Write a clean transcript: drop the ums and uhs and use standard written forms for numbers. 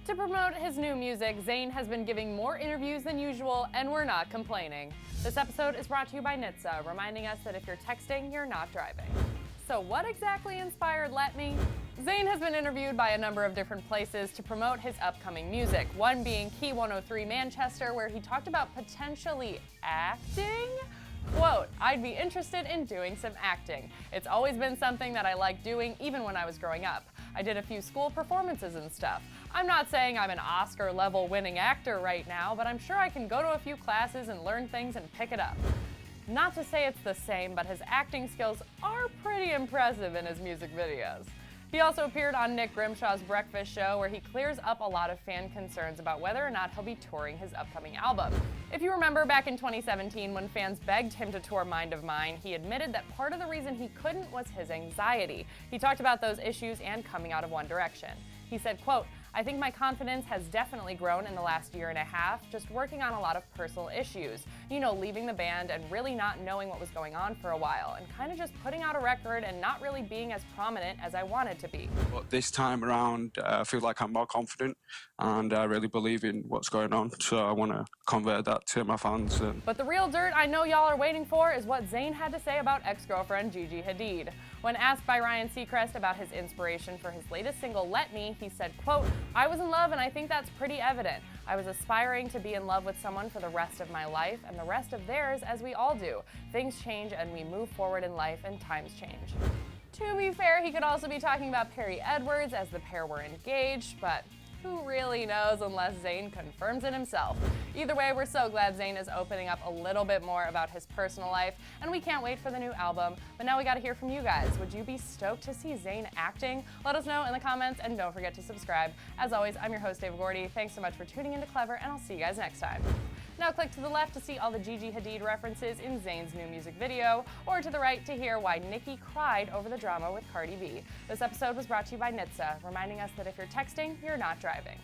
To promote his new music, Zayn has been giving more interviews than usual, and we're not complaining. This episode is brought to you by NHTSA, reminding us that if you're texting, you're not driving. So what exactly inspired Let Me? Zayn has been interviewed by a number of different places to promote his upcoming music, one being Key 103 Manchester, where he talked about potentially acting. Quote, "I'd be interested in doing some acting. It's always been something that I liked doing even when I was growing up. I did a few school performances and stuff. I'm not saying I'm an Oscar-level winning actor right now, but I'm sure I can go to a few classes and learn things and pick it up." Not to say it's the same, but his acting skills are pretty impressive in his music videos. He also appeared on Nick Grimshaw's Breakfast Show, where he clears up a lot of fan concerns about whether or not he'll be touring his upcoming album. If you remember back in 2017 when fans begged him to tour Mind of Mine, he admitted that part of the reason he couldn't was his anxiety. He talked about those issues and coming out of One Direction. He said, quote, "I think my confidence has definitely grown in the last year and a half, just working on a lot of personal issues. You know, leaving the band and really not knowing what was going on for a while, and kind of just putting out a record and not really being as prominent as I wanted to be." But this time around, I feel like I'm more confident and I really believe in what's going on. So I want to convey that to my fans. But the real dirt I know y'all are waiting for is what Zayn had to say about ex-girlfriend Gigi Hadid. When asked by Ryan Seacrest about his inspiration for his latest single, Let Me, he said, quote, "I was in love and I think that's pretty evident. I was aspiring to be in love with someone for the rest of my life and the rest of theirs, as we all do. Things change and we move forward in life and times change." To be fair, he could also be talking about Perry Edwards as the pair were engaged, but who really knows unless Zayn confirms it himself. Either way, we're so glad Zayn is opening up a little bit more about his personal life, and we can't wait for the new album. But now we gotta hear from you guys. Would you be stoked to see Zayn acting? Let us know in the comments, and don't forget to subscribe. As always, I'm your host, Dave Gordy. Thanks so much for tuning into Clevver, and I'll see you guys next time. Now click to the left to see all the Gigi Hadid references in Zayn's new music video, or to the right to hear why Nicki cried over the drama with Cardi B. This episode was brought to you by NHTSA, reminding us that if you're texting, you're not driving.